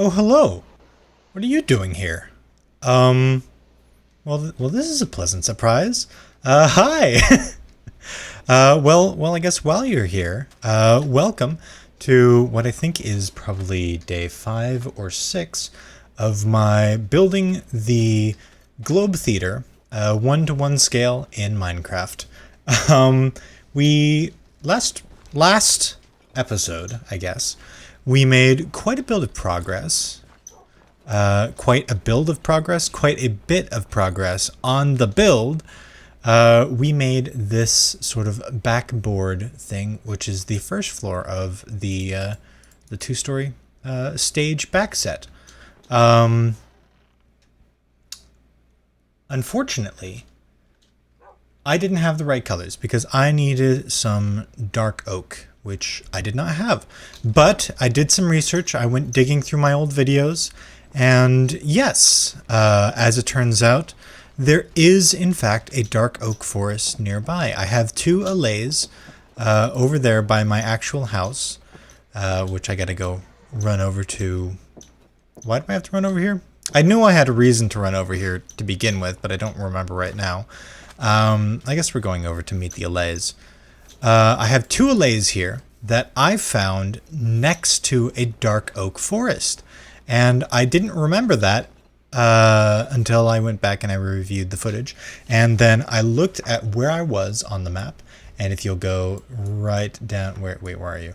Oh, hello. What are you doing here? Um, well, this is a pleasant surprise. Hi. I guess while you're here, welcome to what I think is probably day 5 or 6 of my building the Globe Theater, 1-to-1 scale in Minecraft. Um, we last episode, I guess, we made quite a bit of progress. Quite a bit of progress on the build. We made this sort of backboard thing, which is the first floor of the 2-story stage back set. Unfortunately, I didn't have the right colors because I needed some dark oak, which I did not have. But I did some research. I went digging through my old videos, and yes, as it turns out, there is in fact a dark oak forest nearby. I have 2 allays over there by my actual house, which I gotta go run over to. Why do I have to run over here? I knew I had a reason to run over here to begin with, but I don't remember right now. I guess we're going over to meet the allays. I have 2 allays here that I found next to a dark oak forest. And I didn't remember that until I went back and I reviewed the footage. And then I looked at where I was on the map. And if you'll go right down, wait, where are you?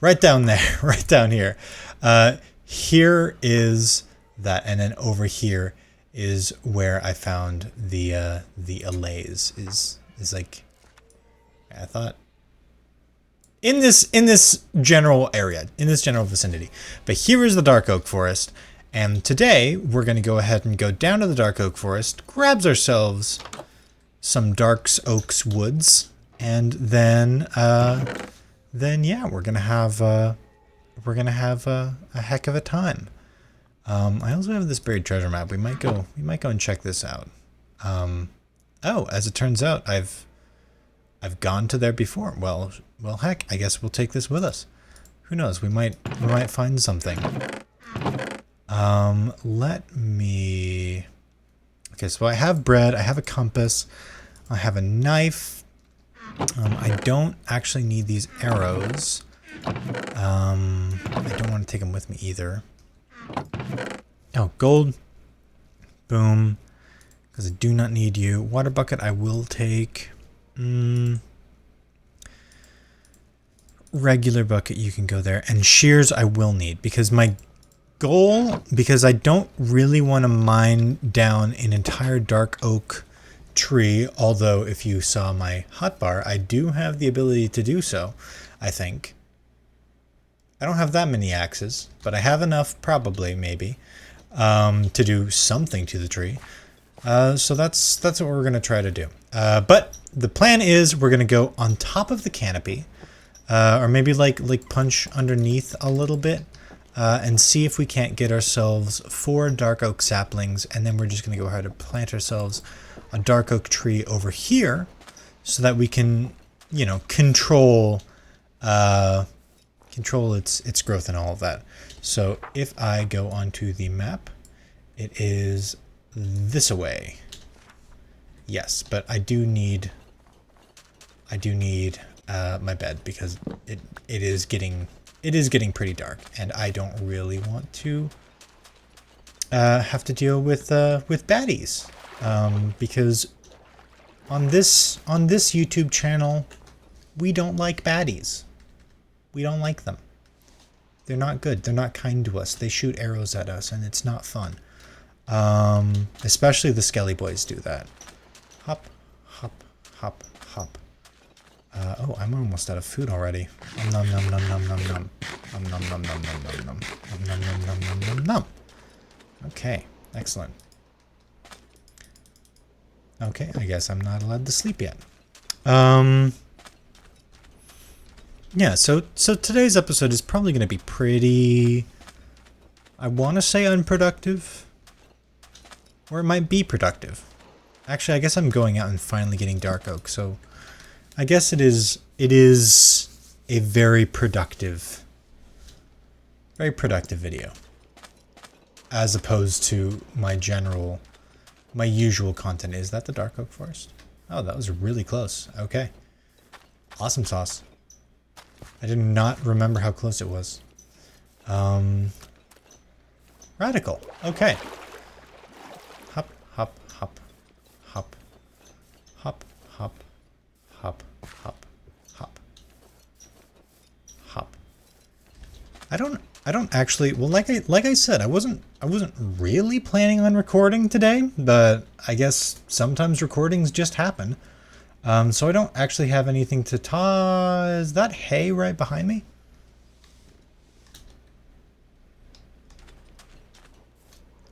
Right down there, right down here. Here is that, and then over here is where I found the allays. Is like, I thought, in this general area, in this general vicinity. But here is the dark oak forest, and today we're going to go ahead and go down to the dark oak forest, grabs ourselves some dark oaks woods, and then yeah, we're gonna have a heck of a time. I also have this buried treasure map. We might go and check this out. Oh, as it turns out, I've gone to there before. Well, heck, I guess we'll take this with us. Who knows? We might find something. Let me. Okay, so I have bread. I have a compass. I have a knife. I don't actually need these arrows. I don't want to take them with me either. Oh, gold. Boom. Because I do not need you. Water bucket I will take. Regular bucket, you can go there. And shears I will need, because my goal, because I don't really want to mine down an entire dark oak tree, although if you saw my hotbar, I do have the ability to do so, I think. I don't have that many axes, but I have enough, probably, maybe, to do something to the tree. So that's what we're going to try to do. But the plan is we're going to go on top of the canopy, or maybe like punch underneath a little bit, and see if we can't get ourselves 4 dark oak saplings, and then we're just going to go ahead and plant ourselves a dark oak tree over here, so that we can, you know, control its growth and all of that. So if I go onto the map, it is this away. Yes, but I do need my bed, because it is getting pretty dark, and I don't really want to have to deal with baddies, because on this YouTube channel we don't like baddies. We don't like them. They're not good. They're not kind to us. They shoot arrows at us, and it's not fun. Especially the Skelly boys do that. Hop, hop, hop, hop. Oh, I'm almost out of food already. Nom nom nom nom nom nom. Nom nom nom nom nom nom nom. Nom nom nom nom nom nom. Okay, excellent. Okay, I guess I'm not allowed to sleep yet. Yeah, so today's episode is probably going to be pretty, I want to say unproductive, or it might be productive. Actually, I guess I'm going out and finally getting dark oak, so I guess it is a very productive video. as opposed to my usual content. Is that the dark oak forest? Oh, that was really close. Okay. Awesome sauce. I did not remember how close it was. Radical. Okay. Hop, hop, hop, hop, hop, hop, hop, hop, hop, hop. I don't actually, well, like I said, I wasn't really planning on recording today, but I guess sometimes recordings just happen. So I don't actually have anything to is that hay right behind me?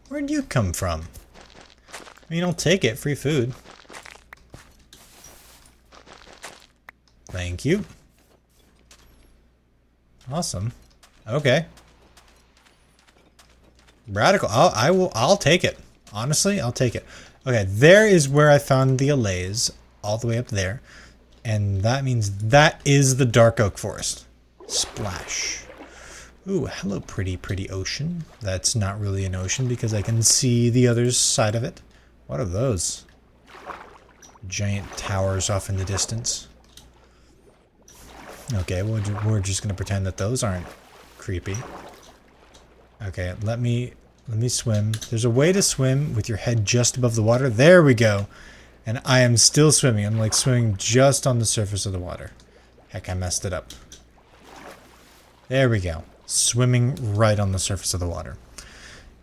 Where'd you come from? I mean, I'll take it. Free food. Thank you. Awesome. Okay. Radical. I'll take it. Honestly, I'll take it. Okay, there is where I found the allays. All the way up there. And that means that is the dark oak forest. Splash. Ooh, hello, pretty, pretty ocean. That's not really an ocean because I can see the other side of it. What are those? Giant towers off in the distance. Okay, well, we're just gonna pretend that those aren't creepy. Okay, let me swim. There's a way to swim with your head just above the water. There we go. And I am still swimming. I'm like swimming just on the surface of the water. Heck, I messed it up. There we go. Swimming right on the surface of the water.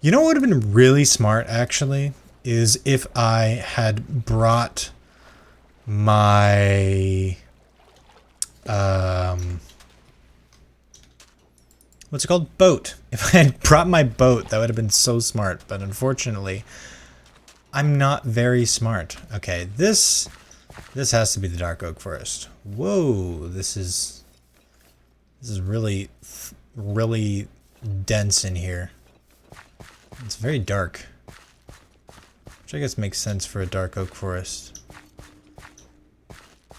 You know what would have been really smart, actually, is if I had brought my... what's it called? Boat. If I had brought my boat, that would have been so smart. But unfortunately, I'm not very smart. Okay, this has to be the dark oak forest. Whoa, this is really dense in here. It's very dark, which I guess makes sense for a dark oak forest.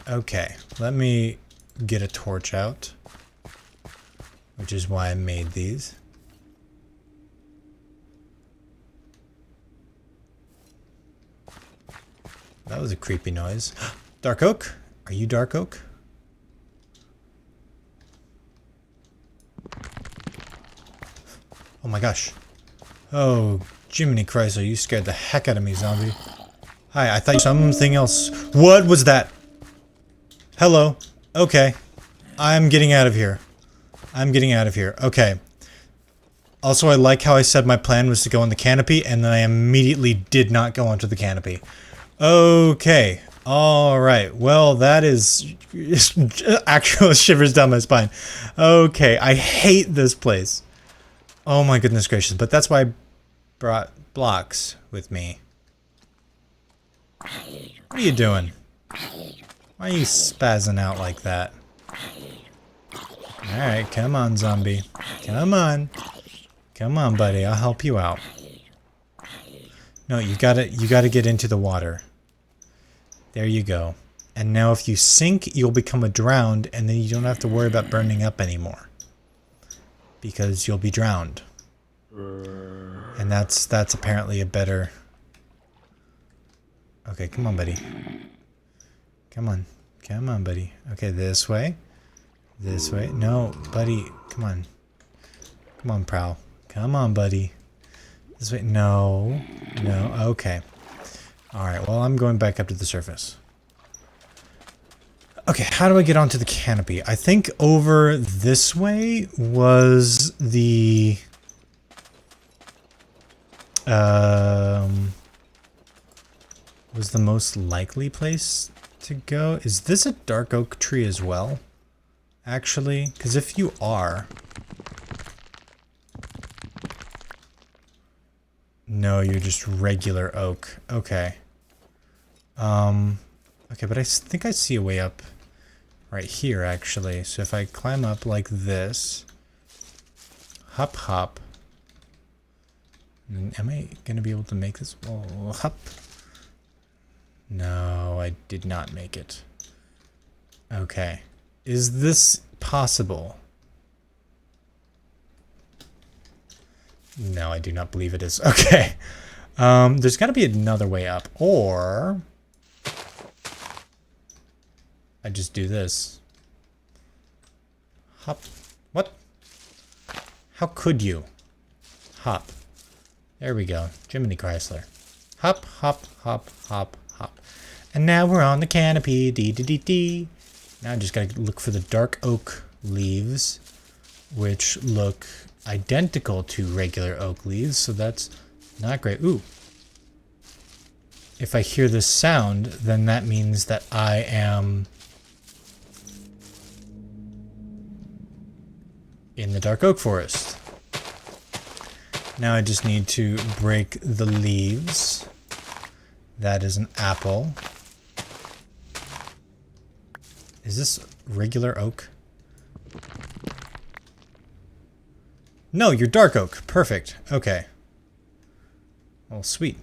Okay, let me get a torch out, which is why I made these. That was a creepy noise. Dark oak? Are you dark oak? Oh my gosh. Oh, Jiminy Christ, you scared the heck out of me, zombie. Hi, I thought something else. What was that? Hello. Okay. I'm getting out of here. I'm getting out of here. Okay. Also, I like how I said my plan was to go on the canopy, and then I immediately did not go onto the canopy. Okay. Alright. Well, that is actual shivers down my spine. Okay. I hate this place. Oh my goodness gracious. But that's why I brought blocks with me. What are you doing? Why are you spazzing out like that? Alright, come on, zombie. Come on. Come on, buddy. I'll help you out. No, you gotta get into the water. There you go. And now if you sink, you'll become a drowned, and then you don't have to worry about burning up anymore. Because you'll be drowned. And that's apparently a better... Okay, come on, buddy. Come on. Come on, buddy. Okay, this way. This way. No, buddy. Come on. Come on, Prowl. Come on, buddy. This way. No. No. Okay. Alright, well, I'm going back up to the surface. Okay, how do I get onto the canopy? I think over this way was the... was the most likely place to go. Is this a dark oak tree as well? Actually, because if you are... No, you're just regular oak. Okay. Okay, but I think I see a way up right here, actually. So if I climb up like this... Hop, hop. Am I going to be able to make this? Oh, hop. No, I did not make it. Okay. Is this possible? No, I do not believe it is. Okay. There's got to be another way up. Or I just do this. Hop. What? How could you? Hop. There we go. Jiminy Chrysler. Hop, hop, hop, hop, hop. And now we're on the canopy. Dee, dee, dee, dee. Now I just gotta look for the dark oak leaves, which look identical to regular oak leaves, so that's not great. Ooh. If I hear this sound, then that means that I am in the dark oak forest. Now I just need to break the leaves. That is an apple. Is this regular oak? No, you're dark oak. Perfect. Okay. Well, sweet.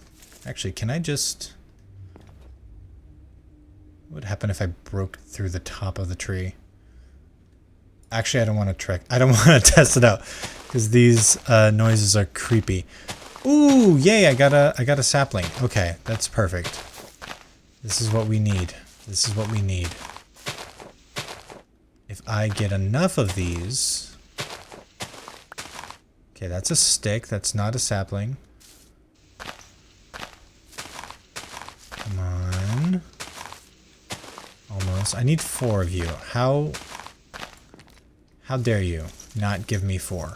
Actually, can I just... What would happen if I broke through the top of the tree? Actually, I don't want to trek. I don't want to test it out because these noises are creepy. Ooh, yay! I got a sapling. Okay, that's perfect. This is what we need. This is what we need. If I get enough of these... Okay, that's a stick. That's not a sapling. Come on. Almost. I need 4 of you. How dare you not give me 4?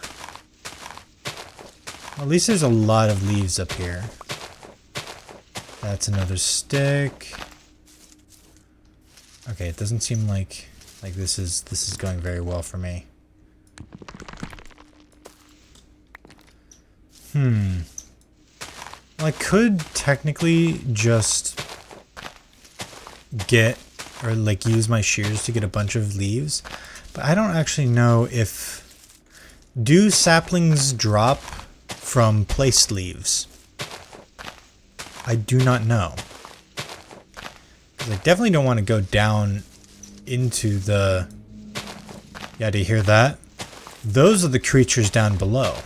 Well, at least there's a lot of leaves up here. That's another stick. Okay, it doesn't seem like this is going very well for me. Well, I could technically just get, or like use my shears to get a bunch of leaves, but I don't actually know if... Do saplings drop from placed leaves? I do not know. 'Cause I definitely don't want to go down into the... Yeah, do you hear that? Those are the creatures down below.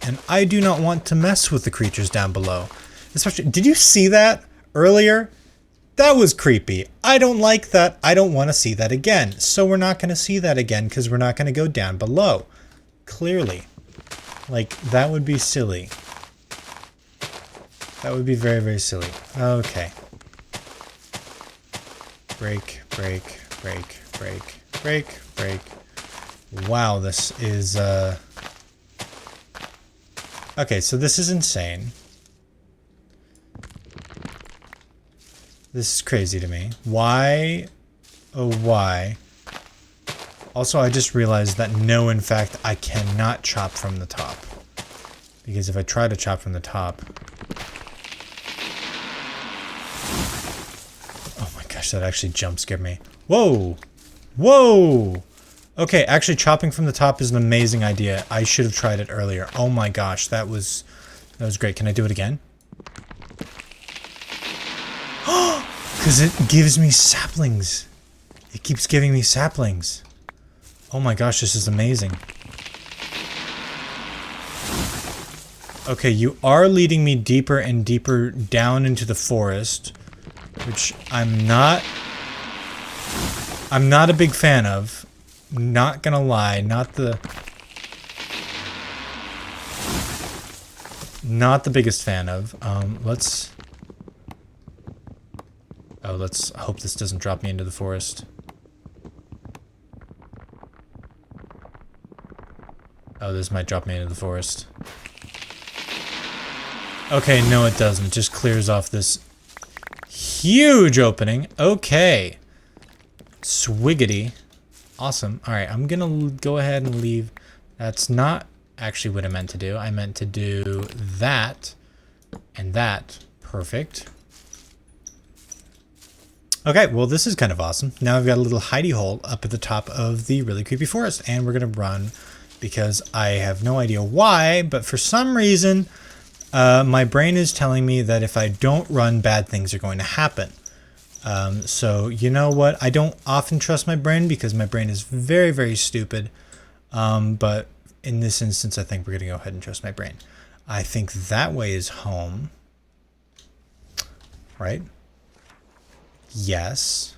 And I do not want to mess with the creatures down below. Especially, did you see that earlier? That was creepy. I don't like that. I don't want to see that again. So we're not going to see that again because we're not going to go down below. Clearly. Like, that would be silly. That would be very, very silly. Okay. Break, break, break, break, break, break. Wow, this is, Okay, so this is insane. This is crazy to me. Why? Oh, why? Also, I just realized that no, in fact, I cannot chop from the top. Because if I try to chop from the top... Oh my gosh, that actually jump scared me. Whoa! Whoa! Okay, actually chopping from the top is an amazing idea. I should have tried it earlier. Oh my gosh, that was great. Can I do it again? Because it gives me saplings. It keeps giving me saplings. Oh my gosh, this is amazing. Okay, you are leading me deeper and deeper down into the forest, which I'm not a big fan of. Not gonna lie, not the biggest fan of. Let's hope this doesn't drop me into the forest. Oh, this might drop me into the forest. Okay, no it doesn't. It just clears off this huge opening. Okay. Swiggity. Awesome. Alright, I'm gonna go ahead and leave. That's not actually what I meant to do. I meant to do that and that. Perfect. Okay, well this is kind of awesome. Now I've got a little hidey hole up at the top of the really creepy forest, and we're gonna run because I have no idea why, but for some reason my brain is telling me that if I don't run, bad things are going to happen. So you know what? I don't often trust my brain because my brain is very, very stupid. But in this instance, I think we're going to go ahead and trust my brain. I think that way is home. Right? Yes.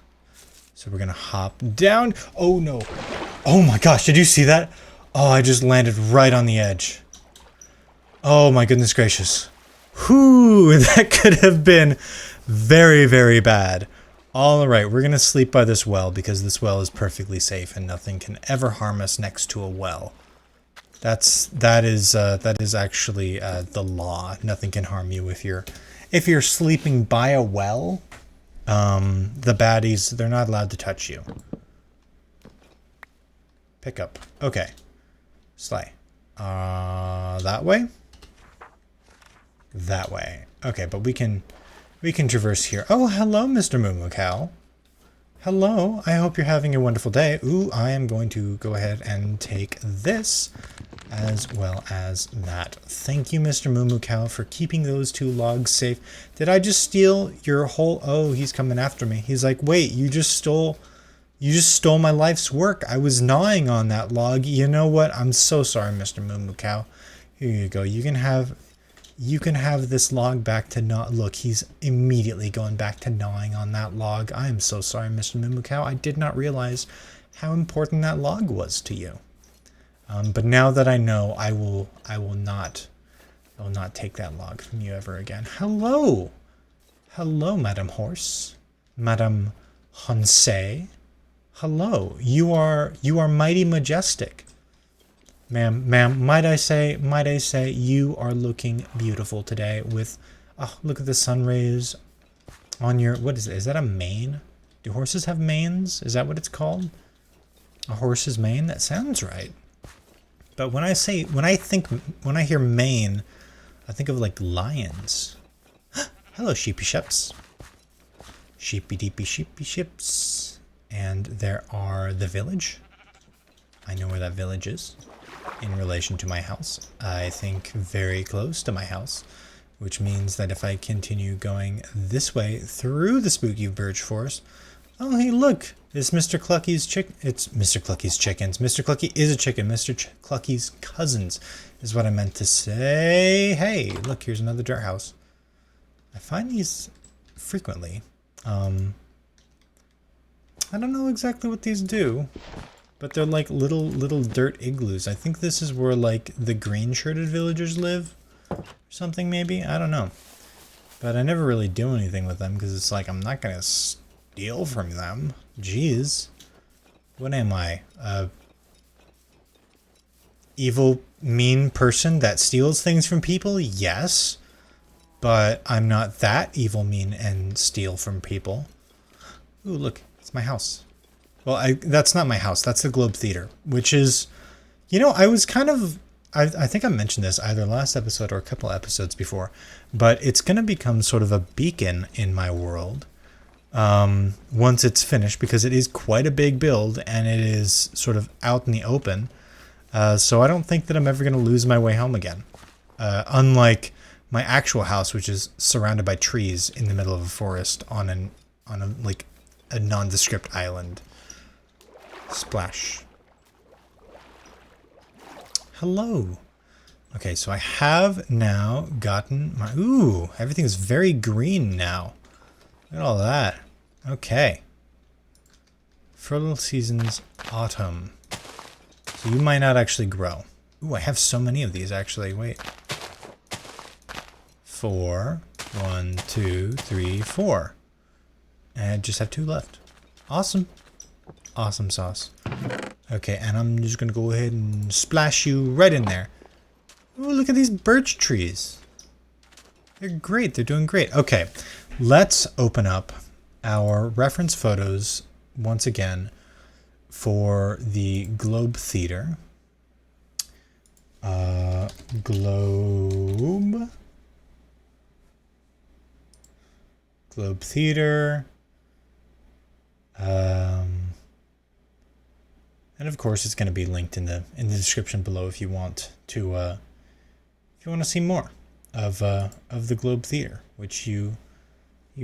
So we're going to hop down. Oh, no. Oh, my gosh. Did you see that? Oh, I just landed right on the edge. Oh, my goodness gracious. Whew, that could have been very, very bad. All right, we're going to sleep by this well because this well is perfectly safe and nothing can ever harm us next to a well. That is actually the law. Nothing can harm you if you're sleeping by a well. The baddies, they're not allowed to touch you. Pick up. Okay. Slay. That way? That way. Okay, but we can traverse here. Oh, hello, Mr. Moo Cow. Hello. I hope you're having a wonderful day. Ooh, I am going to go ahead and take this as well as that. Thank you, Mr. Moo Cow, for keeping those 2 logs safe. Did I just steal your whole... Oh, he's coming after me. He's like, wait, you just stole my life's work. I was gnawing on that log. You know what? I'm so sorry, Mr. Moo Cow. Here you go. You can have this log back to gnaw. Look, he's immediately going back to gnawing on that log. I am so sorry, Mr. Moo Cow. I did not realize how important that log was to you. But now that I know, I will not take that log from you ever again. Hello, hello, Madam Horse, Madam Hansei. Hello, you are mighty majestic, ma'am. Might I say, you are looking beautiful today. With, oh, look at the sun rays on your. What is it? Is that a mane? Do horses have manes? Is that what it's called? A horse's mane? That sounds right. But when I hear mane, I think of like lions. Hello, sheepy ships. Sheepy deepy sheepy ships. And there are the village. I know where that village is in relation to my house. I think very close to my house, which means that if I continue going this way through the spooky birch forest. Oh, hey, look. It's Mr. Clucky's chicken. It's Mr. Clucky's chickens. Mr. Clucky is a chicken. Mr. Clucky's cousins is what I meant to say. Hey, look, here's another dirt house. I find these frequently. I don't know exactly what these do, but they're like little dirt igloos. I think this is where like the green shirted villagers live or something maybe. I don't know. But I never really do anything with them because it's like I'm not going to steal from them. Jeez. What am I? Evil, mean person that steals things from people? Yes. But I'm not that evil, mean, and steal from people. Ooh, look. It's my house. Well, that's not my house. That's the Globe Theater, which is, you know, I was kind of, I think I mentioned this either last episode or a couple episodes before, but it's going to become sort of a beacon in my world once it's finished, because it is quite a big build and it is sort of out in the open. So I don't think that I'm ever going to lose my way home again. Unlike my actual house, which is surrounded by trees in the middle of a forest on a nondescript island. Splash. Hello. Okay, so I have now gotten my... Ooh, everything's very green now. Look at all that. Okay. Fertile seasons, autumn. So you might not actually grow. Ooh, I have so many of these actually. Wait. 4. 1, 2, 3, 4. And I just have 2 left. Awesome. Awesome sauce. Okay, and I'm just going to go ahead and splash you right in there. Oh, look at these birch trees. They're great. They're doing great. Okay, let's open up our reference photos once again for the Globe Theater. Globe Theater. And of course, it's going to be linked in the description below if you want to see more of the Globe Theater, which you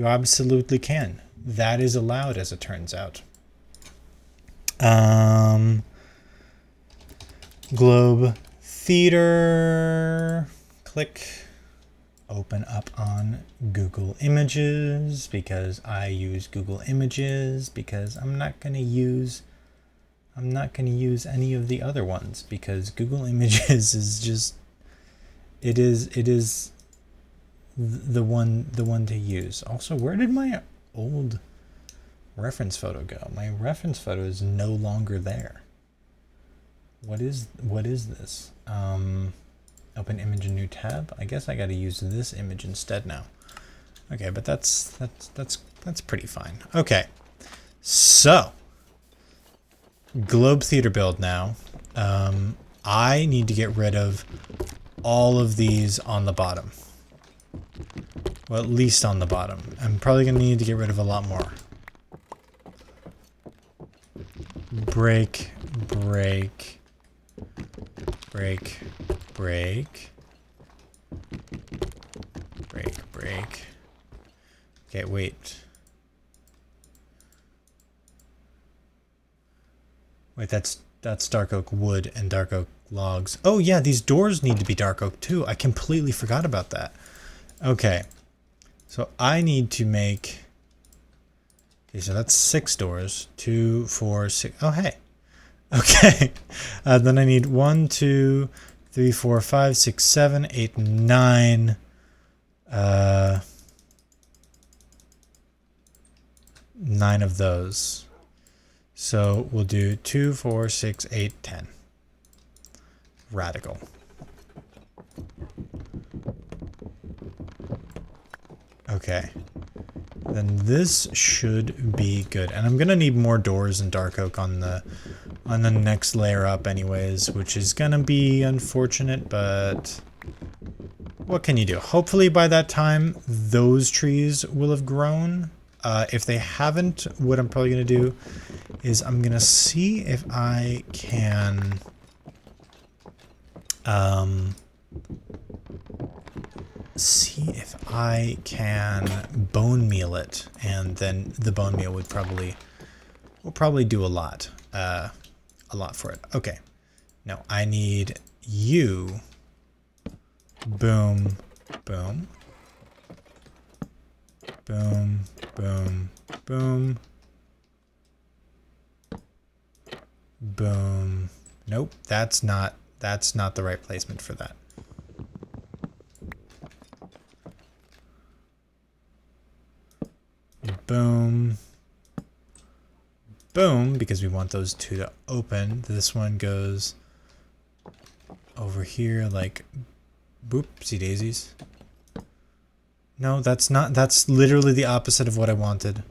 absolutely can. That is allowed, as it turns out. Globe theater. Click. Open up on Google Images because I use Google Images because I'm not going to use any of the other ones because Google Images is just it is the one to use. Also, where did my old reference photo go? My reference photo is no longer there. What is this? Open image in new tab. I guess I got to use this image instead now. Okay, but that's pretty fine. Okay, so globe theater build now. I need to get rid of all of these on the bottom. Well, at least on the bottom. I'm probably gonna need to get rid of a lot more. Break, break, break, break, break, break. Okay, wait. Wait, that's dark oak wood and dark oak logs. Oh yeah, these doors need to be dark oak too. I completely forgot about that. Okay, so I need to make. Okay, so that's 6 doors. 2, 4, 6. Oh hey. Okay. Then I need 1, 2, 3, 4, 5, 6, 7, 8, 9. 9 of those. So we'll do 2, 4, 6, 8, 10. Radical. Okay. Then this should be good. And I'm gonna need more doors and dark oak on the next layer up anyways, which is gonna be unfortunate, but what can you do? Hopefully by that time those trees will have grown. If they haven't, what I'm probably gonna do is I'm gonna see if I can bone meal it, and then the bone meal would probably do a lot for it. Okay, no, I need you. Boom, boom, boom, boom, boom, boom. Nope, that's not the right placement for that. Boom. Boom, because we want those two to open. This one goes over here like boopsie daisies. No, that's literally the opposite of what I wanted.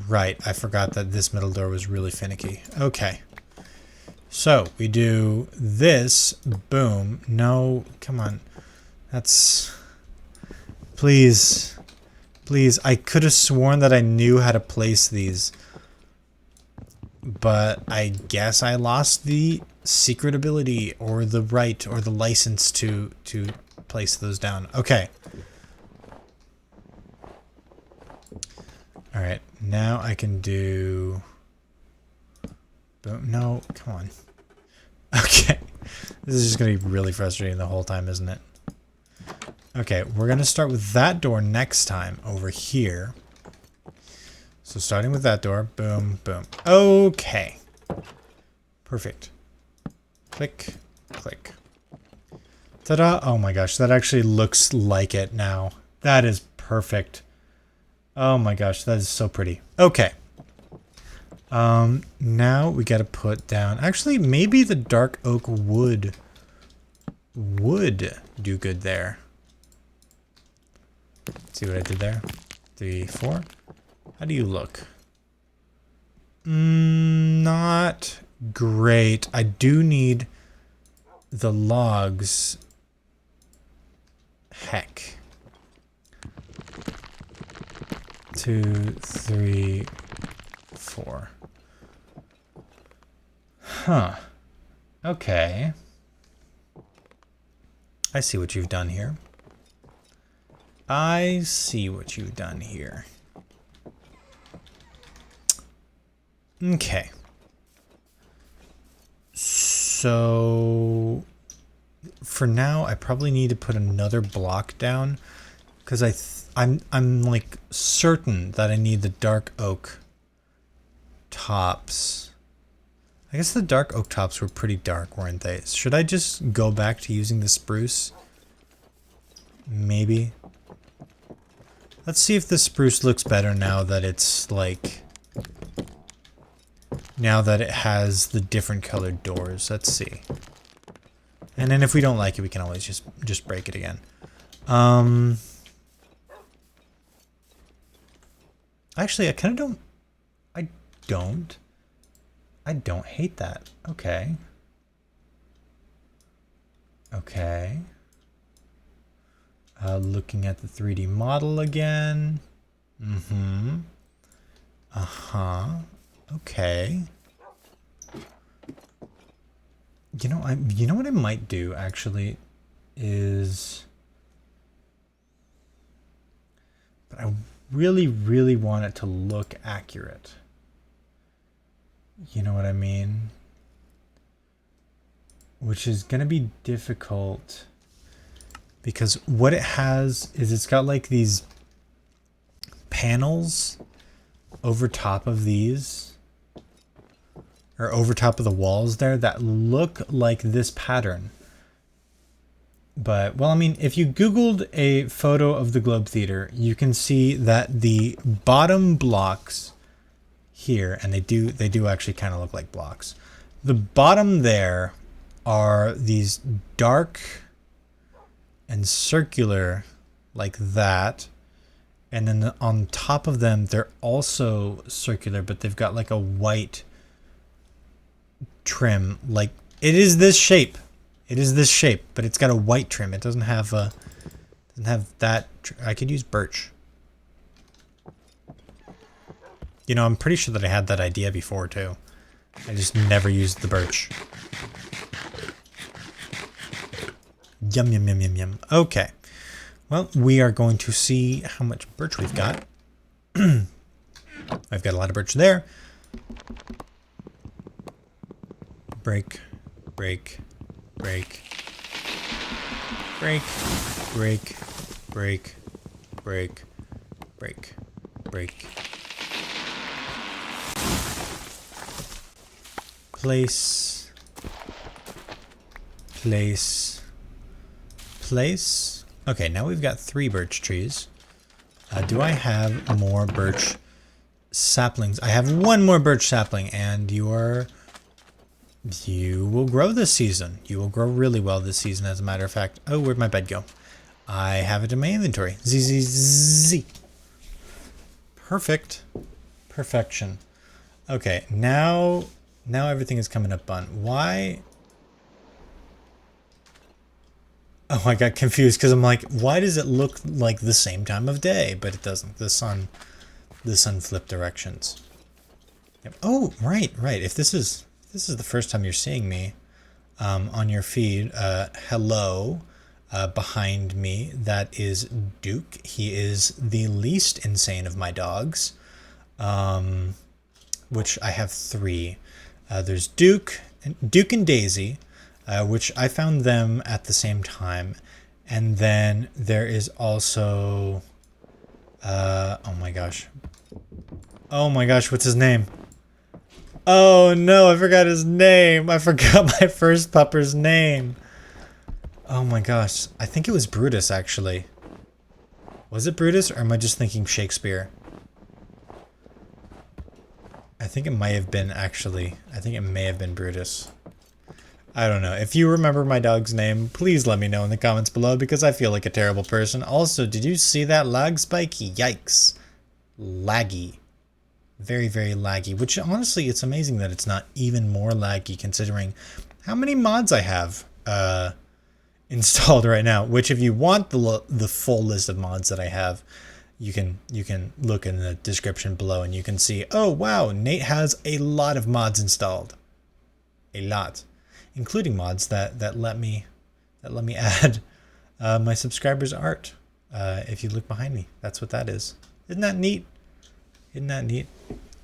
Right, I forgot that this middle door was really finicky. Okay. So, we do this. Boom. No, come on. That's... Please. Please, I could have sworn that I knew how to place these. But I guess I lost the secret ability or the right or the license to place those down. Okay. Alright, now I can do... Boom. No, come on. Okay. This is just going to be really frustrating the whole time, isn't it? Okay, we're going to start with that door next time over here. So starting with that door. Boom, boom. Okay. Perfect. Click, click. Ta-da! Oh my gosh, that actually looks like it now. That is perfect. Oh my gosh, that is so pretty. Okay. Now we got to put down... Actually, maybe the dark oak wood would do good there. See what I did there? 3, 4. How do you look? Not great. I do need the logs. Heck. 2, 3, 4. Huh. Okay. I see what you've done here. I see what you've done here. Okay. So for now, I probably need to put another block down because I'm like certain that I need the dark oak tops. I guess the dark oak tops were pretty dark, weren't they? Should I just go back to using the spruce? Maybe. Let's see if the spruce looks better now that it's like... Now that it has the different colored doors. Let's see. And then if we don't like it, we can always just break it again. Actually, I kind of don't... I don't hate that. Okay. Okay. Looking at the 3D model again. Mm-hmm. Uh-huh. Okay. You know what I might do actually is, but I really, really want it to look accurate. You know what I mean? Which is gonna be difficult because what it has is it's got like these panels over top of these, or over top of the walls there, that look like this pattern. But, well, I mean, if you Googled a photo of the Globe Theater, you can see that the bottom blocks here, and they do actually kind of look like blocks. The bottom there are these dark and circular like that. And then on top of them, they're also circular, but they've got like a white trim. Like, it is this shape. It is this shape, but it's got a white trim. It doesn't have that. I could use birch. You know, I'm pretty sure that I had that idea before too. I just never used the birch. Yum, yum, yum, yum, yum. Okay. Well, we are going to see how much birch we've got. I've got a lot of birch there. Break, break, break, break, break, break, break, break, break. Place, place, place. Okay, now we've got 3 birch trees. Do I have more birch saplings? I have 1 more birch sapling, and you will grow this season. You will grow really well this season, as a matter of fact. Oh, where'd my bed go? I have it in my inventory. Z. Perfect. Perfection. Okay, now everything is coming up on. Why? Oh, I got confused because I'm like, why does it look like the same time of day? But it doesn't. The sun flipped directions. Yep. Oh, right. If this is the first time you're seeing me on your feed, hello. Behind me, that is Duke. He is the least insane of my dogs, which I have 3. There's Duke and Daisy. Which I found them at the same time. And then there is also, oh my gosh, what's his name? Oh no, I forgot his name. I forgot my first pupper's name. Oh my gosh, I think it was Brutus actually. Was it Brutus, or am I just thinking Shakespeare? I think it might have been actually. I think it may have been Brutus. I don't know. If you remember my dog's name, please let me know in the comments below because I feel like a terrible person. Also, did you see that lag spike? Yikes. Laggy. Very, very laggy. Which, honestly, it's amazing that it's not even more laggy considering how many mods I have installed right now. Which, if you want the full list of mods that I have, you can look in the description below and you can see, oh, wow, Nate has a lot of mods installed. A lot. Including mods that let me add my subscribers' art. If you look behind me, that's what that is. Isn't that neat? Isn't that neat?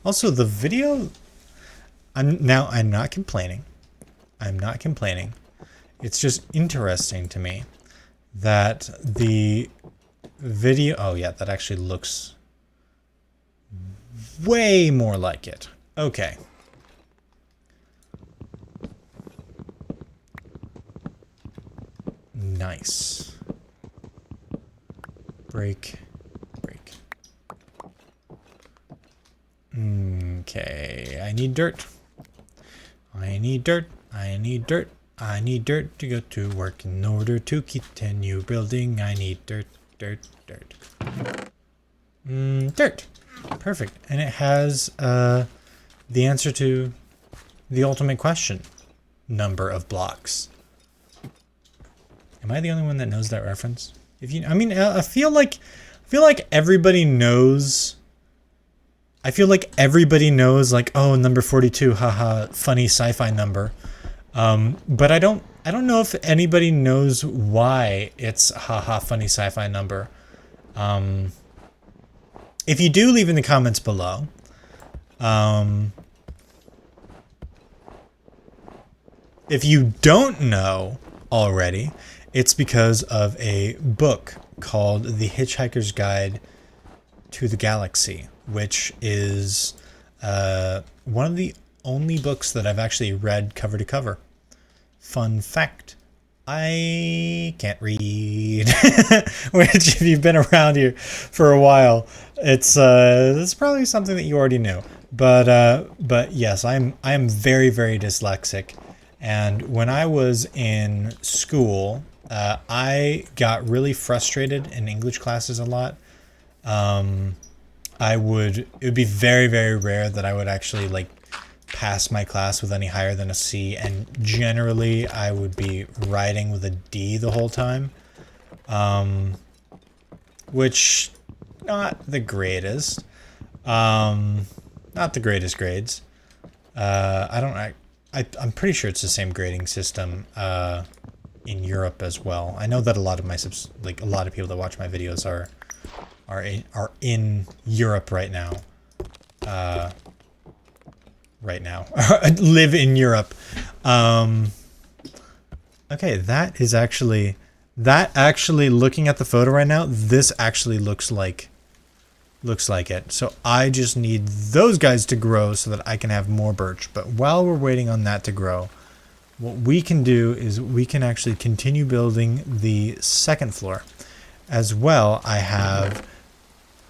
Also, the video. I'm not complaining. I'm not complaining. It's just interesting to me that the video... Oh, yeah, that actually looks way more like it. Okay. Nice. Break. Okay, I need dirt. I need dirt to go to work in order to continue building. I need dirt. Dirt. Perfect. And it has the answer to the ultimate question. Number of blocks. Am I the only one that knows that reference? I feel like everybody knows. I feel like everybody knows, like, oh, number 42, haha, funny sci-fi number. But I don't know if anybody knows why it's haha, funny sci-fi number. If you do, leave in the comments below. If you don't know already, it's because of a book called The Hitchhiker's Guide to the Galaxy, which is one of the only books that I've actually read cover to cover. Fun fact, I can't read, which if you've been around here for a while, it's probably something that you already knew. But yes, I am very, very dyslexic. And when I was in school, I got really frustrated in English classes a lot. It would be very, very rare that I would actually like pass my class with any higher than a C, and generally I would be writing with a D the whole time, which not the greatest, not the greatest grades. I'm pretty sure it's the same grading system in Europe as well. I know that a lot of a lot of people that watch my videos are in Europe right now. Live in Europe. Okay, that actually looking at the photo right now, this actually looks like it. So I just need those guys to grow so that I can have more birch. But while we're waiting on that to grow, what we can do is we can actually continue building the second floor. As well, I have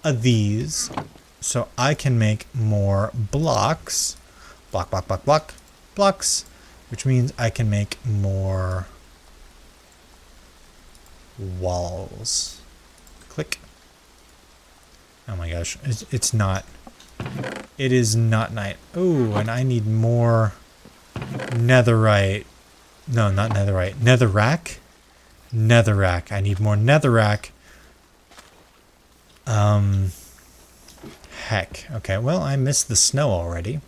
these, so I can make more blocks. Blocks, which means I can make more walls. Click. Oh my gosh, it's not. It is not night. Oh, and I need more netherite. No, not netherite. Netherrack. I need more netherrack. Heck. Okay, well, I missed the snow already.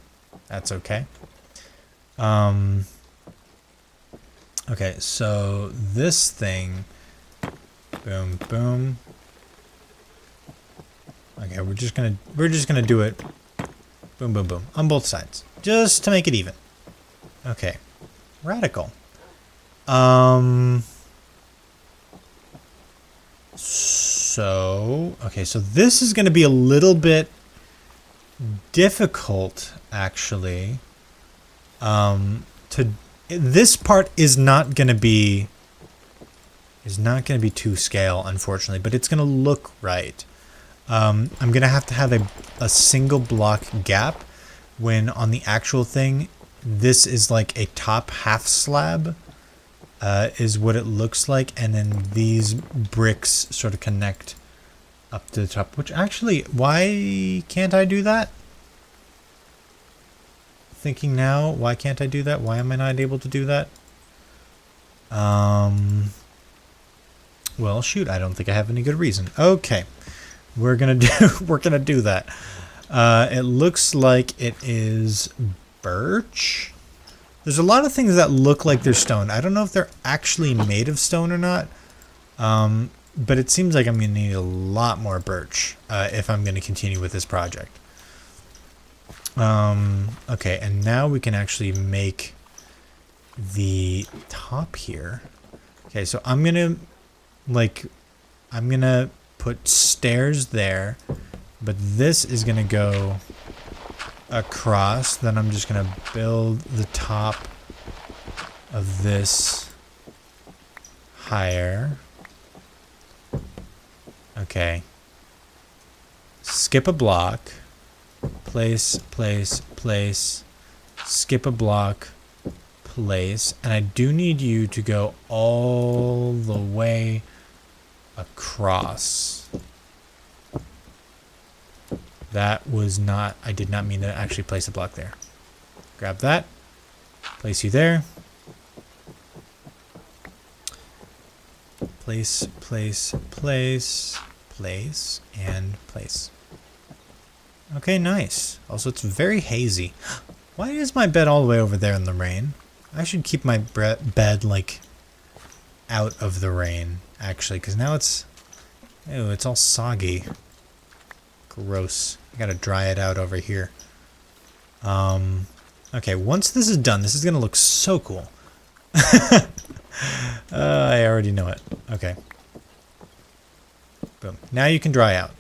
That's okay. Okay, so this thing. Boom, boom. Okay, we're just gonna do it. Boom, boom, boom on both sides, just to make it even. Okay, radical. So this is gonna be a little bit difficult, actually. This part is not gonna be to scale, unfortunately, but it's gonna look right. I'm gonna have to have a single block gap, when on the actual thing, this is like a top half slab, is what it looks like, and then these bricks sort of connect up to the top, which actually, why can't I do that? Thinking now, why can't I do that? Why am I not able to do that? Well, shoot, I don't think I have any good reason. Okay. We're gonna do that. It looks like it is birch. There's a lot of things that look like they're stone. I don't know if they're actually made of stone or not. But it seems like I'm gonna need a lot more birch if I'm gonna continue with this project. Okay, and now we can actually make the top here. Okay, so I'm gonna put stairs there, but this is gonna go across. Then I'm just gonna build the top of this higher. Okay. Skip a block. Place, place, place. Skip a block. Place. And I do need you to go all the way across. That was not, I did not mean to actually place a block there. Grab that. Place you there. Place, place, place, place, and place. Okay, nice. Also, it's very hazy. Why is my bed all the way over there in the rain? I should keep my bed, like, out of the rain, actually, because now it's... Ew, it's all soggy. Gross. I gotta dry it out over here. Okay, once this is done, this is gonna look so cool. I already know it. Okay. Boom. Now you can dry out.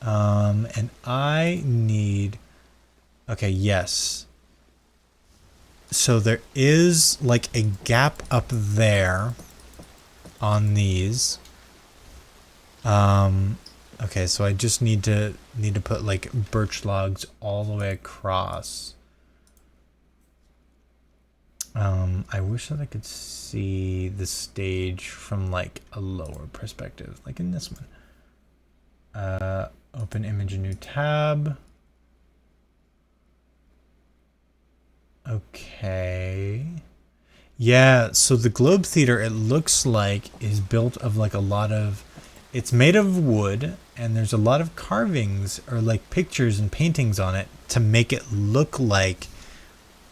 And I need... Okay, yes. So there is like a gap up there on these. Okay, so I just need to put like birch logs all the way across. I wish that I could see the stage from like a lower perspective, like in this one. Open image, a new tab. Okay. Yeah, so the Globe Theater, it looks like, is built of like a lot of... It's made of wood, and there's a lot of carvings or like pictures and paintings on it to make it look like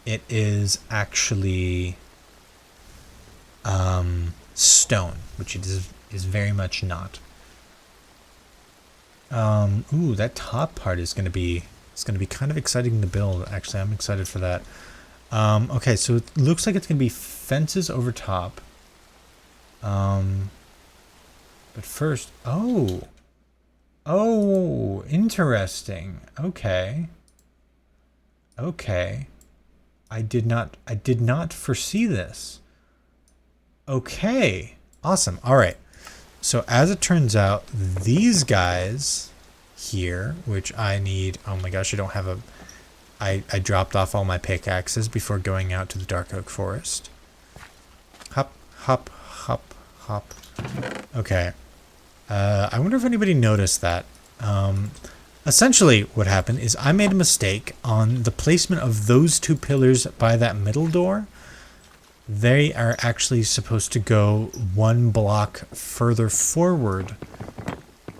it is actually stone, which it is very much not. Ooh, that top part is gonna be kind of exciting to build. Actually, I'm excited for that. Okay, so it looks like it's gonna be fences over top. But first, oh, interesting. Okay. Okay. I did not foresee this. Okay. Awesome. All right. So as it turns out, these guys here, which I need, oh my gosh, I don't have a, I dropped off all my pickaxes before going out to the Dark Oak Forest. Hop, hop, hop, hop. Okay. I wonder if anybody noticed that. Essentially what happened is I made a mistake on the placement of those two pillars by that middle door. They are actually supposed to go one block further forward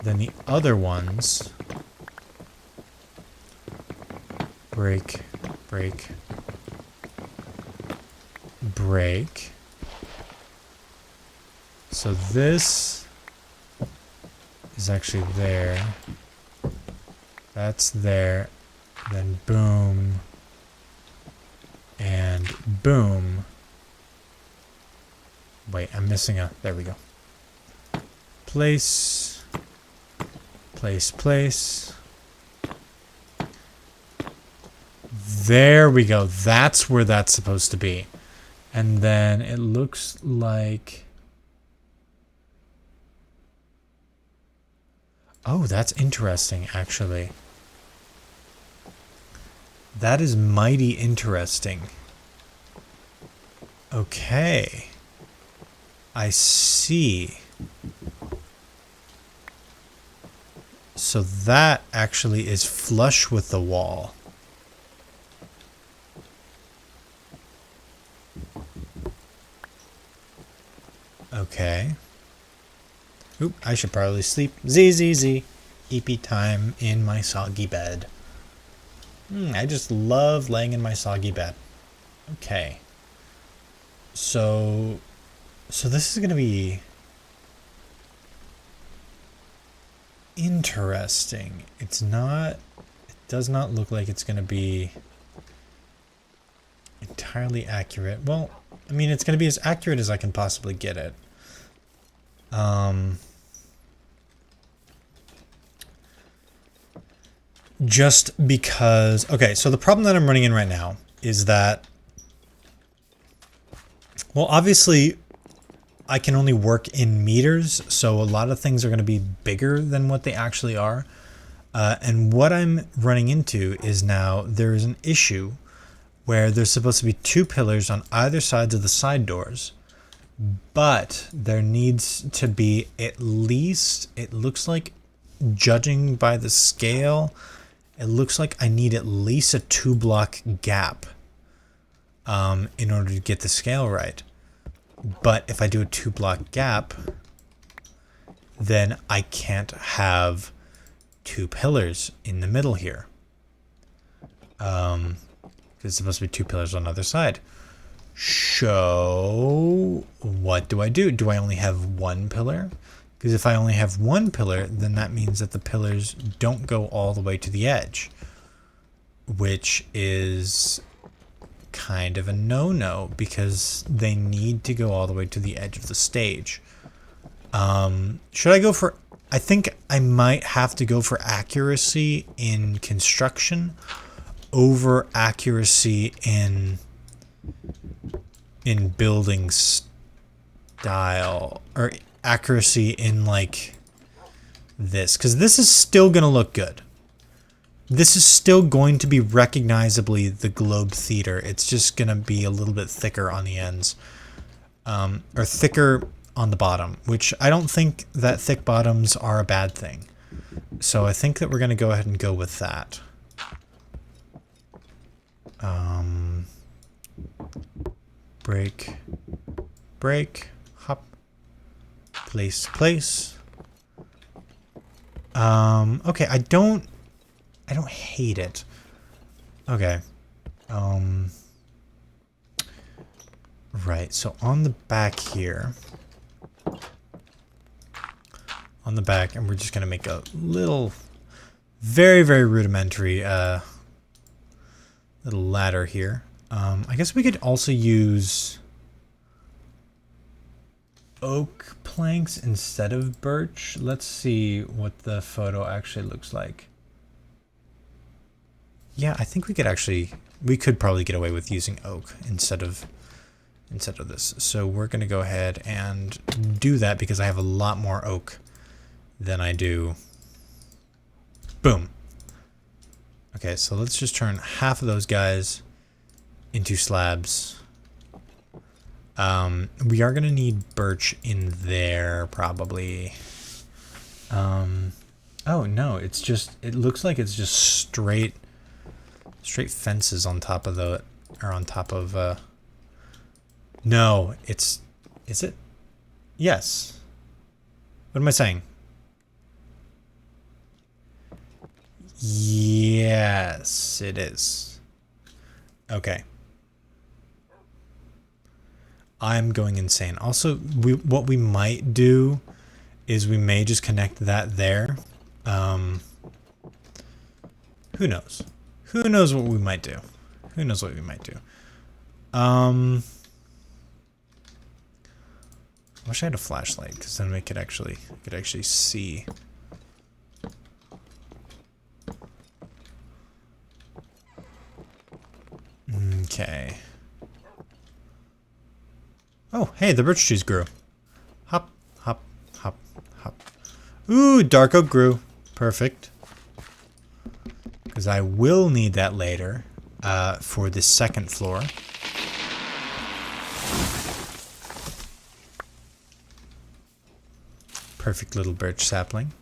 than the other ones. Break, break, break. So this is actually there. That's there. Then boom. And boom. Wait, I'm missing a... There we go. Place. Place, place. There we go. That's where that's supposed to be. And then it looks like... Oh, that's interesting, actually. That is mighty interesting. Okay. I see. So that actually is flush with the wall. Okay. Oop, I should probably sleep. Z. EP time in my soggy bed. I just love laying in my soggy bed. Okay. So this is going to be interesting. It does not look like it's going to be entirely accurate. Well, I mean, it's going to be as accurate as I can possibly get it. Just because... Okay, so the problem that I'm running in right now is that... Well, obviously, I can only work in meters, so a lot of things are going to be bigger than what they actually are. And what I'm running into is now there is an issue where there's supposed to be 2 pillars on either sides of the side doors, but there needs to be at least, it looks like, judging by the scale, it looks like I need at least a 2-block gap in order to get the scale right. But if I do a 2-block gap, then I can't have 2 pillars in the middle here. Because it's supposed to be 2 pillars on the other side. So what do? Do I only have 1 pillar? Because if I only have 1 pillar, then that means that the pillars don't go all the way to the edge, which is kind of a no-no because they need to go all the way to the edge of the stage. Should I go for... I think I might have to go for accuracy in construction over accuracy in building style, or accuracy in like this, because this is still going to look good. This is still going to be recognizably the Globe Theater. It's just going to be a little bit thicker on the ends, or thicker on the bottom, which I don't think that thick bottoms are a bad thing. So I think that we're going to go ahead and go with that. Break, break, hop, place, place. Okay, I don't hate it. Okay. Right, so on the back here, on the back, and we're just gonna make a little, very, very rudimentary, little ladder here. I guess we could also use oak planks instead of birch. Let's see what the photo actually looks like. Yeah, I think we could probably get away with using oak instead of this. So we're going to go ahead and do that because I have a lot more oak than I do. Boom. Okay, so let's just turn half of those guys into slabs. We are going to need birch in there probably. Oh no, it's just, it looks like it's just straight fences on top of the, or on top of, no, is it? Yes. What am I saying? Yes, it is. Okay. I'm going insane. Also, what we might do is we may just connect that there. Who knows? Who knows what we might do? Who knows what we might do? I wish I had a flashlight because then we could actually see. Okay. Oh, hey, the birch trees grew. Hop, hop, hop, hop. Ooh, dark oak grew. Perfect. Because I will need that later for the second floor. Perfect little birch sapling.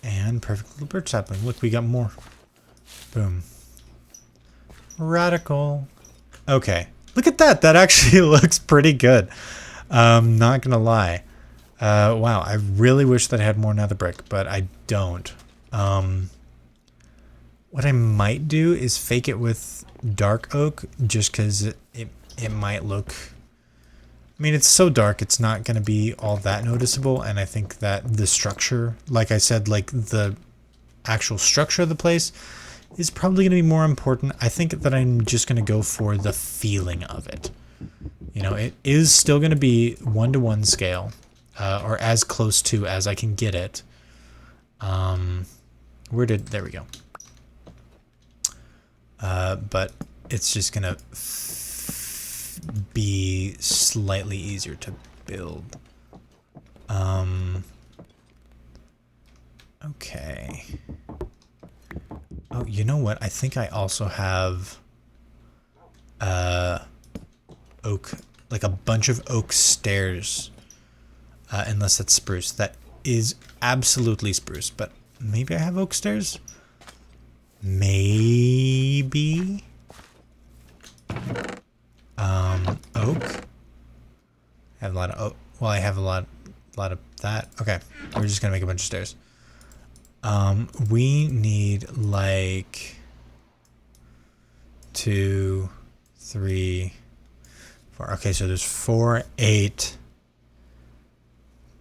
And perfect little birch sapling. Look, we got more. Boom. Radical. Okay. Look at that. That actually looks pretty good. Not gonna lie. Wow, I really wish that I had more nether brick, but I don't. What I might do is fake it with dark oak, just because it might look I mean, it's so dark, it's not going to be all that noticeable, and I think that the structure, like I said, like the actual structure of the place is probably going to be more important. I think that I'm just going to go for the feeling of it. You know, it is still going to be 1-to-1 scale, or as close to as I can get it. There we go. But it's just going to be slightly easier to build. Okay. Oh, you know what? I think I also have oak, like a bunch of oak stairs, unless that's spruce. That is absolutely spruce, but maybe I have oak stairs? Maybe? Oak? I have a lot of oak. Well, I have a lot of that. Okay, we're just gonna make a bunch of stairs. We need like 2, 3, 4. Okay, so there's 4, 8,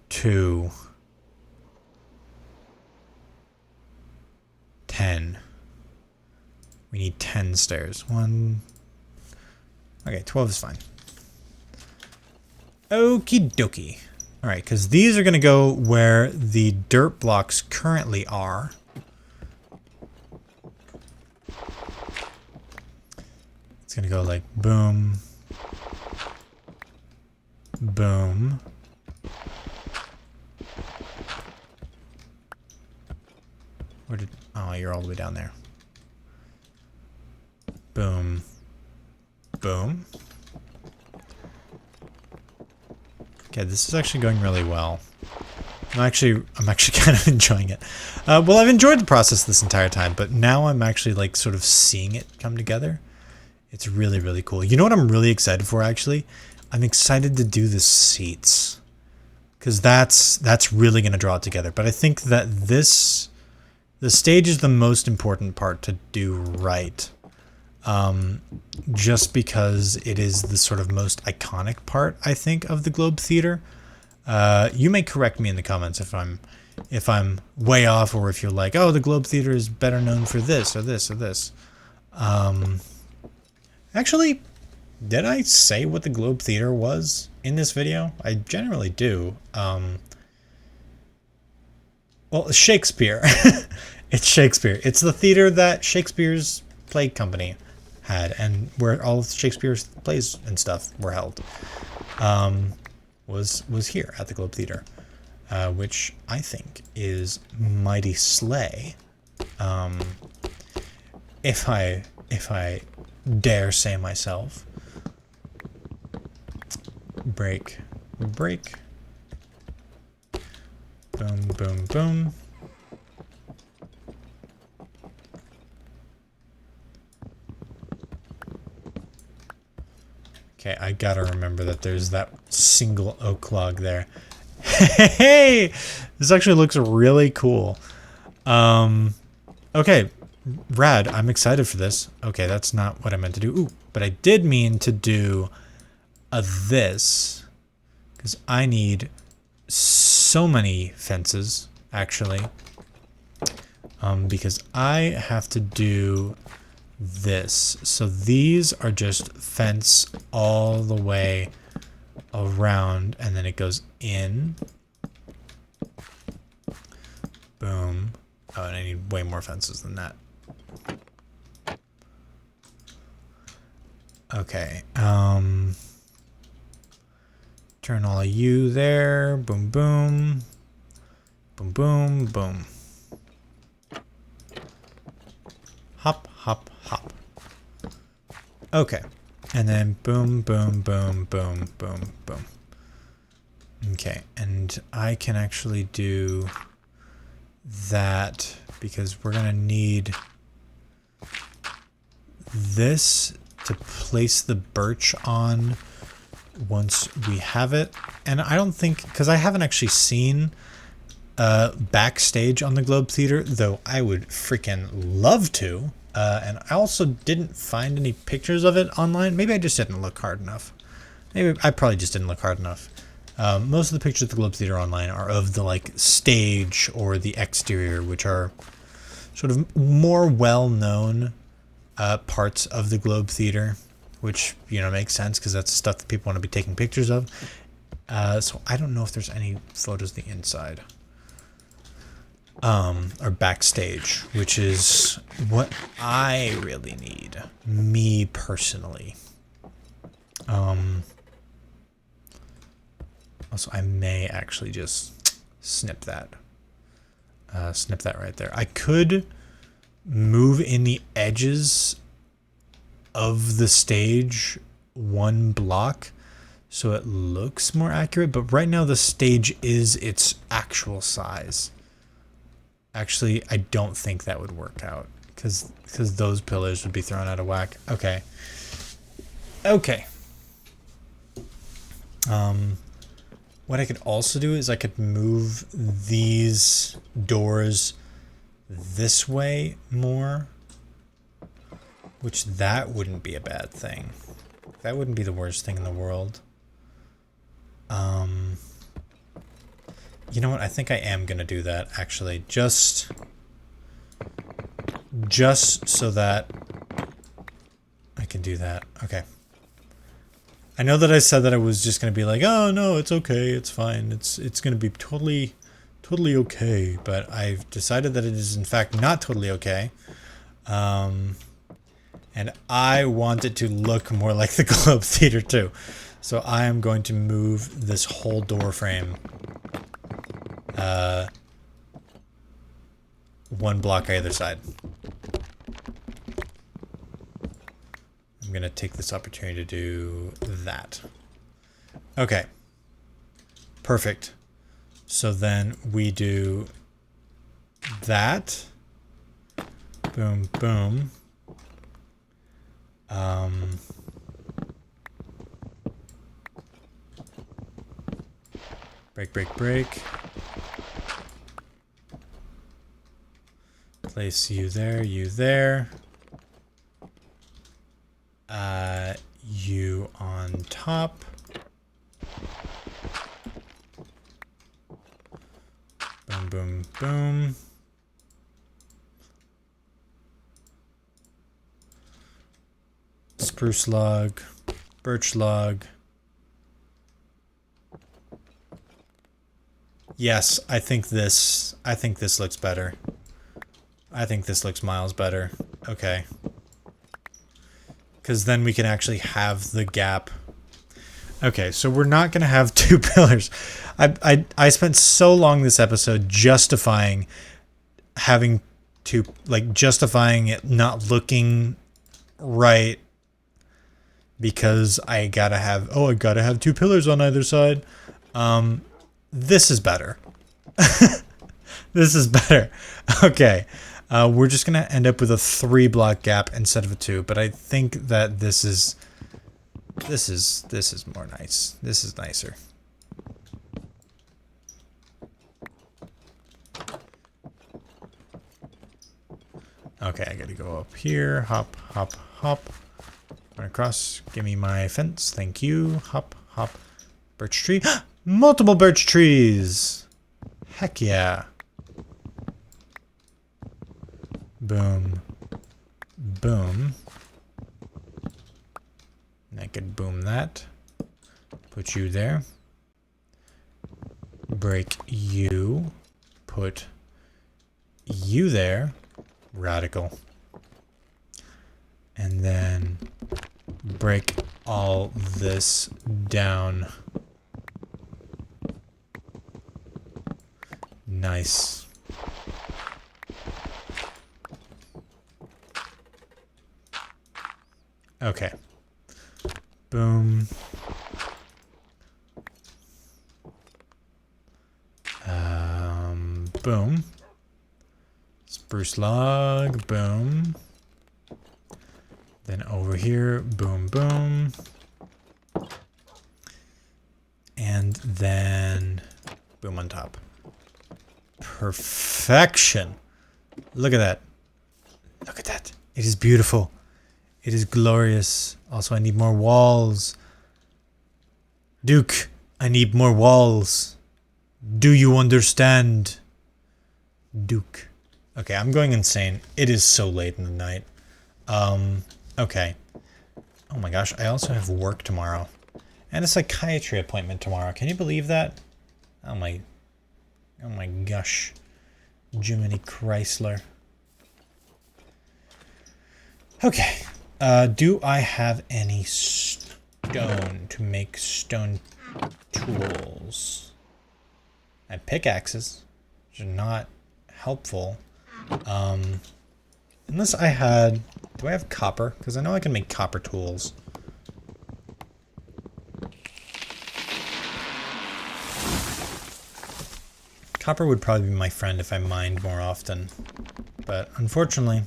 2, 10. We need 10 stairs. 1. Okay, 12 is fine. Okie dokie. Alright, because these are going to go where the dirt blocks currently are. It's going to go like boom, boom. Where did... Oh, you're all the way down there. Boom, boom. Okay, this is actually going really well. I'm actually kind of enjoying it. Well, I've enjoyed the process this entire time, but now I'm actually like sort of seeing it come together. It's really, really cool. You know what I'm really excited for, actually? I'm excited to do the seats, because that's really going to draw it together. But I think that the stage is the most important part to do right. Just because it is the sort of most iconic part, I think, of the Globe Theater. You may correct me in the comments if I'm way off, or if you're like, oh, the Globe Theater is better known for this or this or this. Actually, did I say what the Globe Theater was in this video? I generally do. Well, Shakespeare. It's Shakespeare. It's the theater that Shakespeare's play company had, and where all of Shakespeare's plays and stuff were held, was here at the Globe Theater, which I think is mighty slay, if I dare say myself. Break, break, boom, boom, boom. Okay, I gotta remember that there's that single oak log there. Hey! This actually looks really cool. Okay, rad. I'm excited for this. Okay, that's not what I meant to do. Ooh, but I did mean to do this, because I need so many fences, actually. Because I have to do this. So these are just fence all the way around, and then it goes in. Boom. Oh, and I need way more fences than that. Okay. Turn all of you there. Boom, boom. Boom, boom, boom. Hop, hop, hop. Okay. And then boom, boom, boom, boom, boom, boom. Okay. And I can actually do that because we're going to need this to place the birch on once we have it. And I don't think, because I haven't actually seen backstage on the Globe Theater, though I would freaking love to. And I also didn't find any pictures of it online. Maybe I just didn't look hard enough. Maybe I probably just didn't look hard enough. Most of the pictures of the Globe Theater online are of the like stage or the exterior, which are sort of more well-known parts of the Globe Theater, which, you know, makes sense because that's stuff that people want to be taking pictures of. So I don't know if there's any photos of the inside. Or backstage, which is what I really need, me personally. Also, I may actually just snip that right there. I could move in the edges of the stage one block so it looks more accurate, but right now the stage is its actual size. Actually, I don't think that would work out because those pillars would be thrown out of whack. Okay. What I could also do is I could move these doors this way more, which that wouldn't be a bad thing. That wouldn't be the worst thing in the world. You know what? I think I am gonna do that actually, just so that I can do that. Okay. I know that I said that I was just gonna be like, oh no, it's okay, it's fine, it's gonna be totally okay, but I've decided that it is in fact not totally okay. And I want it to look more like the Globe Theater too. So I am going to move this whole door frame one block either side. I'm gonna take this opportunity to do that. Okay. Perfect. So then we do that. Boom, boom. Break. Place you there. You on top. Boom. Spruce log, birch log. Yes, I think this looks better. I think this looks miles better. Okay. Because then we can actually have the gap. Okay, so we're not going to have two pillars. I spent so long this episode justifying having to, like, justifying it not looking right because I gotta have two pillars on either side. This is better. This is better. Okay. We're just gonna end up with a 3-block gap instead of a 2, but I think that this is more nice. This is nicer. Okay, I gotta go up here. Hop. Run across. Give me my fence. Thank you. Hop. Birch tree. Multiple birch trees. Heck yeah. Boom. And I could boom that. Put you there. Break you. Put you there. Radical. And then break all this down. Nice. Okay. Boom. Boom. Spruce log. Boom. Then over here. Boom. And then boom on top. Perfection. Look at that. Look at that. It is beautiful. It is glorious. Also, I need more walls. Duke, I need more walls. Do you understand? Duke. Okay, I'm going insane. It is so late in the night. Okay. Oh my gosh, I also have work tomorrow. And a psychiatry appointment tomorrow. Can you believe that? Oh my gosh. Jiminy Chrysler. Okay. Do I have any stone to make stone tools? I have pickaxes, which are not helpful. Unless I had... Do I have copper? Because I know I can make copper tools. Copper would probably be my friend if I mined more often. But unfortunately,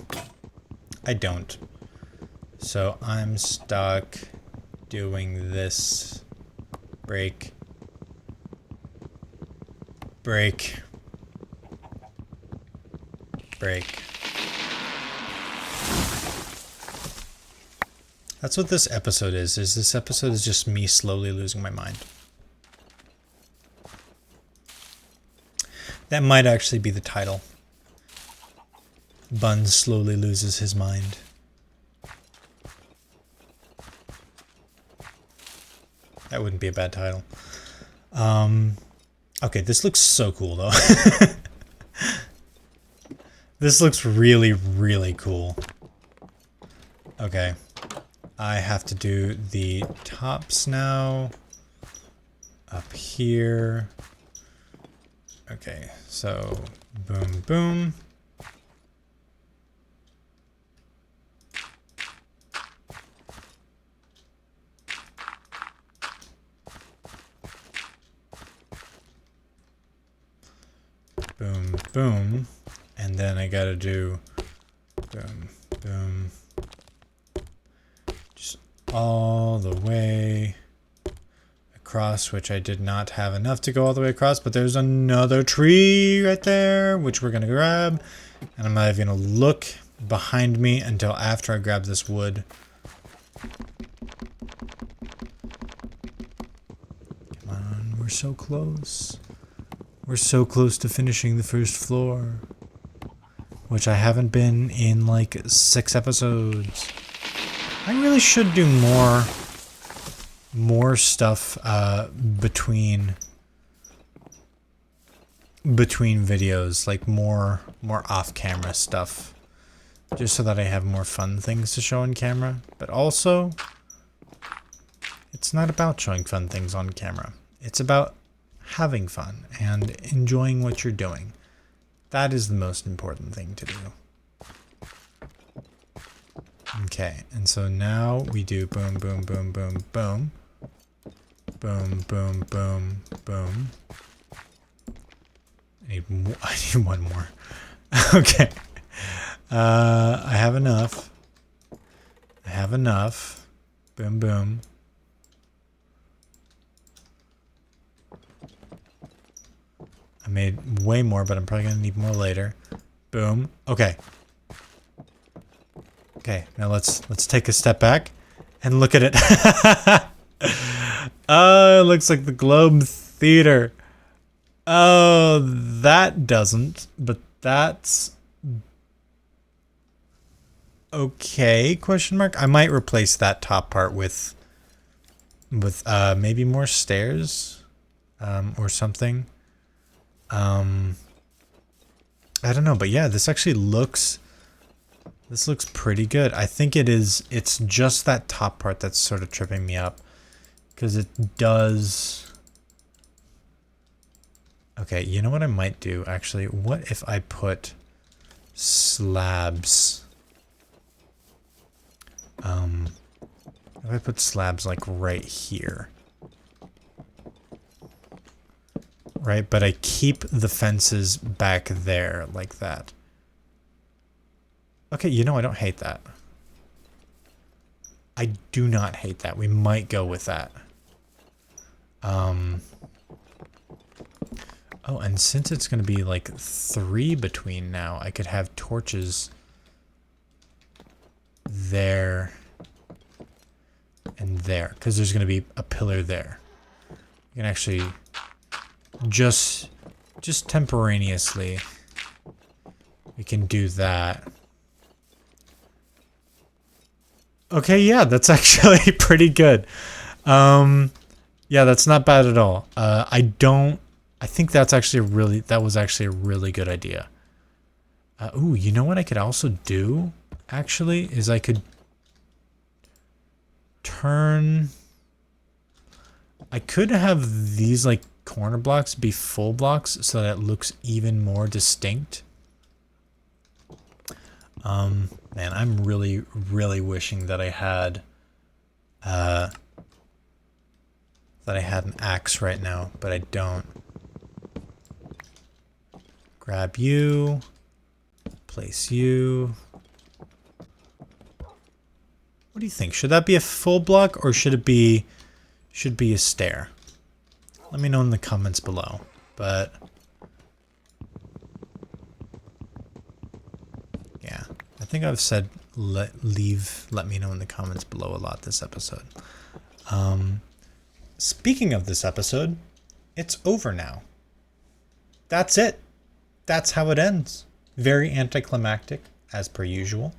I don't. So I'm stuck doing this. Break. Break. Break. That's what this episode is this episode is just me slowly losing my mind. That might actually be the title. Bun slowly loses his mind. That wouldn't be a bad title. Okay, this looks so cool though. This looks really, really cool. Okay. I have to do the tops now. Up here. Okay, so boom, boom. Boom, boom. And then I gotta do boom, boom. Just all the way across, which I did not have enough to go all the way across, but there's another tree right there, which we're gonna grab. And I'm not even gonna look behind me until after I grab this wood. Come on, we're so close. We're so close to finishing the first floor, which I haven't been in like 6 episodes. I really should do more stuff between videos, like more off-camera stuff, just so that I have more fun things to show on camera. But also, it's not about showing fun things on camera. It's about having fun and enjoying what you're doing. That is the most important thing to do. Okay, and so now we do boom, boom, boom, boom, boom. Boom, boom, boom, boom. I need one more. Okay. I have enough. I have enough. Boom, boom. I made way more, but I'm probably gonna need more later. Boom. Okay. Okay, now let's take a step back and look at it. Oh, it looks like the Globe Theater. Oh, that doesn't, but that's okay, question mark. I might replace that top part with maybe more stairs or something. I don't know, but yeah, this actually looks pretty good. I think it's just that top part that's sort of tripping me up, because it does. Okay, you know what I might do actually? What if I put slabs? If I put slabs like right here. Right, but I keep the fences back there like that. Okay, you know, I don't hate that. I do not hate that. We might go with that. Oh, and since it's going to be like 3 between now, I could have torches there and there, because there's going to be a pillar there. can actually just temporaneously, we can do that. Okay, yeah, that's actually pretty good. Yeah, that's not bad at all. I think that was actually a really good idea. Ooh, you know what I could also do, actually, is I could I could have these, like, corner blocks be full blocks so that it looks even more distinct. Man, I'm really, really wishing that I had an axe right now, but I don't. Grab you. Place you. What do you think? Should that be a full block or should it be a stair? Let me know in the comments below. But yeah, I think I've said let me know in the comments below a lot this episode. Speaking of this episode, it's over now. That's it. That's how it ends. Very anticlimactic, as per usual.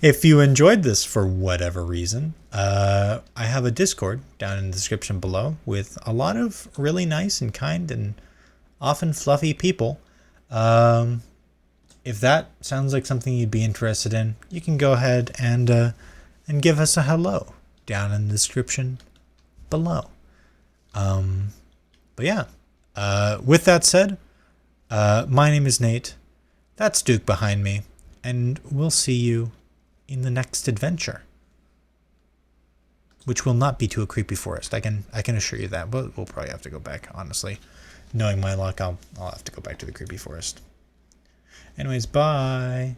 If you enjoyed this for whatever reason, I have a Discord down in the description below with a lot of really nice and kind and often fluffy people. If that sounds like something you'd be interested in, you can go ahead and give us a hello down in the description below. But yeah, with that said, my name is Nate. That's Duke behind me. And we'll see you in the next adventure. Which will not be to a creepy forest. I can assure you that. But we'll probably have to go back, honestly. Knowing my luck, I'll have to go back to the creepy forest. Anyways, bye.